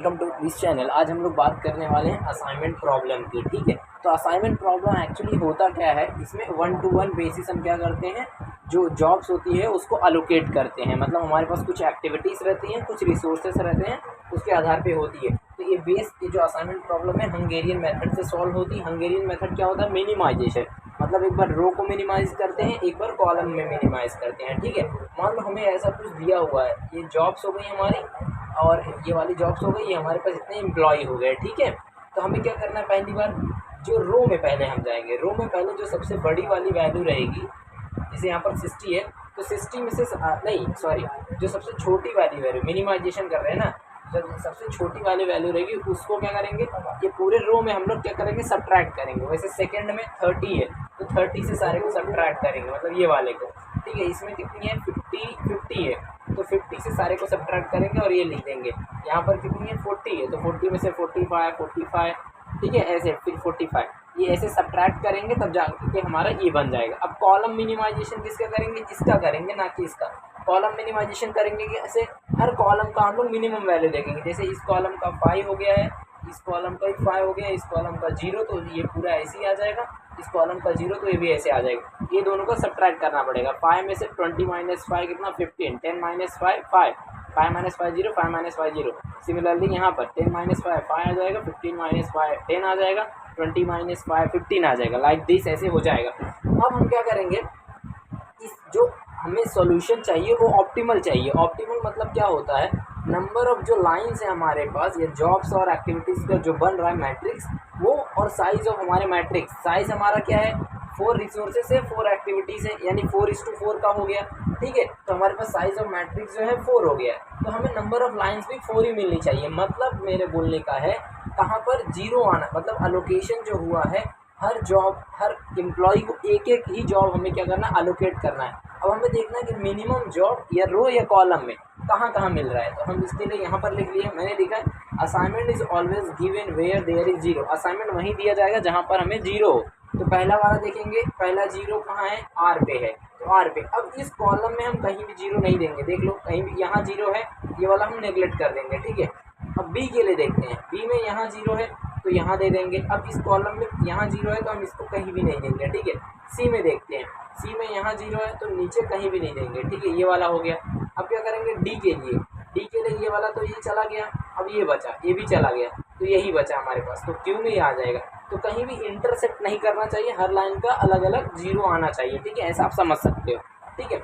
Welcome to this channel. आज हम लोग बात करने वाले हैं असाइनमेंट प्रॉब्लम की। ठीक है, तो असाइनमेंट प्रॉब्लम एक्चुअली होता क्या है, इसमें 1 to 1 बेसिस हम क्या करते हैं, जो जॉब्स होती है उसको अलोकेट करते हैं। मतलब हमारे पास कुछ एक्टिविटीज़ रहती हैं, कुछ रिसोर्सेस रहते हैं, उसके आधार पे होती है। तो ये जो असाइनमेंट प्रॉब्लम है हंगेरियन मेथड से सॉल्व होती है। हंगेरियन मेथड क्या होता है, मिनिमाइजेशन। मतलब एक बार रो को मिनिमाइज़ करते हैं, एक बार कॉलम में मिनिमाइज़ करते हैं। ठीक है, मान लो हमें ऐसा कुछ दिया हुआ है, ये जॉब्स हो गई हमारी और ये वाली जॉब्स हो गई, ये हमारे पास इतने एम्प्लॉय हो गए। ठीक है, तो हमें क्या करना है, पहली बार जो रो में पहले हम जाएंगे, रो में पहले जो सबसे बड़ी वाली वैल्यू रहेगी, जैसे यहाँ पर 60 है तो 60 में से नहीं सॉरी, जो सबसे छोटी वाली वैल्यू, मिनिमाइजेशन कर रहे हैं ना, जब सबसे छोटी वाली वैल्यू रहेगी उसको क्या करेंगे, ये पूरे रो में हम लोग क्या करेंगे, सब्ट्रैक्ट करेंगे। वैसे सेकंड में 30 है तो 30 से सारे को सब्ट्रैक्ट करेंगे, मतलब ये वाले को। ठीक है, इसमें कितनी है, 50 है तो 50 से सारे को सब्ट्रैक्ट करेंगे और ये लिख देंगे। यहाँ पर कितनी है, 40 है तो 40 में से 45। ठीक है, ऐसे फिर 45, ये ऐसे सब्ट्रैक्ट करेंगे तब जाके हमारा ये बन जाएगा। अब कॉलम मिनिमाइजेशन किसका करेंगे, इसका करेंगे, ना कि इसका। कॉलम मिनिमाइजेशन करेंगे कि ऐसे हर कॉलम का हम लोग मिनिमम वैल्यू देखेंगे। जैसे इस कॉलम का 5 हो गया है, इस कॉलम का 5 हो गया, इस कॉलम का 0, तो ये पूरा ऐसे ही आ जाएगा। इस कॉलम का 0 तो ये भी ऐसे आ जाएगा। ये दोनों को सब्ट्रैक्ट करना पड़ेगा। 5 में से 20 - 5 कितना, 15। 10 - 5 5, 5 - 5 0, 5 - 5 0। सिमिलरली यहाँ पर 10 - 5 5 आ जाएगा, 15 - 5 10 आ जाएगा, 20 - 5 15 आ जाएगा। लाइक दिस ऐसे हो जाएगा। अब हम क्या करेंगे, इस जो हमें सॉल्यूशन चाहिए वो ऑप्टिमल चाहिए। ऑप्टिमल मतलब क्या होता है, नंबर ऑफ जो लाइंस है हमारे पास, ये जॉब्स और एक्टिविटीज़ का जो बन रहा है मैट्रिक्स, वो और साइज़ ऑफ हमारे मैट्रिक्स। साइज़ हमारा क्या है, 4 रिसोर्सेस है, 4 एक्टिविटीज़ है, यानी 4:4 का हो गया। ठीक है, तो हमारे पास साइज़ ऑफ मैट्रिक्स जो है 4 हो गया है, तो हमें नंबर ऑफ लाइंस भी 4 ही मिलनी चाहिए। मतलब मेरे बोलने का है, कहाँ पर 0 आना, मतलब अलोकेशन जो हुआ है, हर जॉब, हर एम्प्लॉय को एक एक ही जॉब हमें क्या करना है, अलोकेट करना है। अब हमें देखना है कि मिनिमम जॉब या रो या कॉलम में कहाँ मिल रहा है। तो हम इसके लिए यहाँ पर लिख लिए, मैंने लिखा है assignment is always given where there is 0। Assignment वहीं दिया जाएगा जहाँ पर हमें 0 हो। तो पहला वाला देखेंगे, पहला 0 कहाँ है, R पे है, तो R पे। अब इस कॉलम में हम कहीं भी 0 नहीं देंगे, देख लो कहीं भी यहाँ 0 है, ये वाला हम नेगलेक्ट कर देंगे। ठीक है, अब B के लिए देखते हैं, B में यहाँ 0 है तो यहाँ दे देंगे। अब इस कॉलम में यहाँ 0 है तो हम इसको कहीं भी नहीं देंगे। ठीक है, C में देखते हैं, C में यहाँ 0 है तो नीचे कहीं भी नहीं देंगे। ठीक है, ये वाला हो गया। अब क्या करेंगे, D के लिए, D के लिए ये वाला तो ये चला गया, अब ये बचा, ये भी चला गया, तो यही बचा हमारे पास, तो Q में ये आ जाएगा। तो कहीं भी इंटरसेक्ट नहीं करना चाहिए, हर लाइन का अलग अलग 0 आना चाहिए। ठीक है, ऐसा आप समझ सकते हो। ठीक है,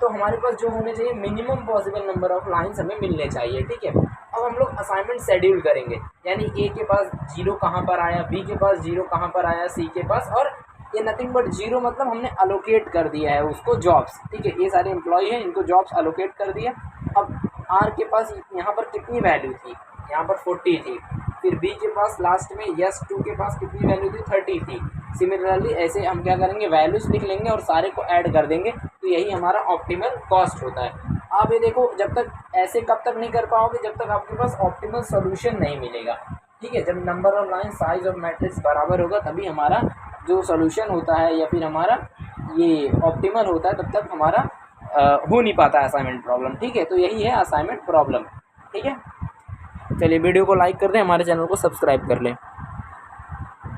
तो हमारे पास जो होने चाहिए, minimum possible number of lines हमें मिलने चाहिए। ठीक है, अब हम लोग असाइनमेंट शेड्यूल करेंगे, यानी A के पास 0 कहाँ पर आया, B के पास 0 कहाँ पर आया, C के पास, और ये नथिंग बट 0 मतलब हमने अलोकेट कर दिया है उसको जॉब्स। ठीक है, ये सारे एम्प्लॉय हैं, इनको जॉब्स अलोकेट कर दिया। अब R के पास यहाँ पर कितनी वैल्यू थी, यहाँ पर 40 थी। फिर B के पास लास्ट में S2 के पास कितनी वैल्यू थी, 30 थी। सिमिलरली ऐसे हम क्या करेंगे, वैल्यूज लिख लेंगे और सारे को ऐड कर देंगे, तो यही हमारा ऑप्टिमल कॉस्ट होता है। आप ये देखो, जब तक ऐसे कब तक नहीं कर पाओगे, जब तक आपके पास ऑप्टिमल सॉल्यूशन नहीं मिलेगा। ठीक है, जब number of line, size of matrix बराबर होगा तभी हमारा जो सॉल्यूशन होता है या फिर हमारा ये ऑप्टिमल होता है, तब तक हमारा हो नहीं पाता है असाइनमेंट प्रॉब्लम। ठीक है, तो यही है असाइनमेंट प्रॉब्लम। ठीक है, चलिए वीडियो को लाइक कर दें, हमारे चैनल को सब्सक्राइब कर लें।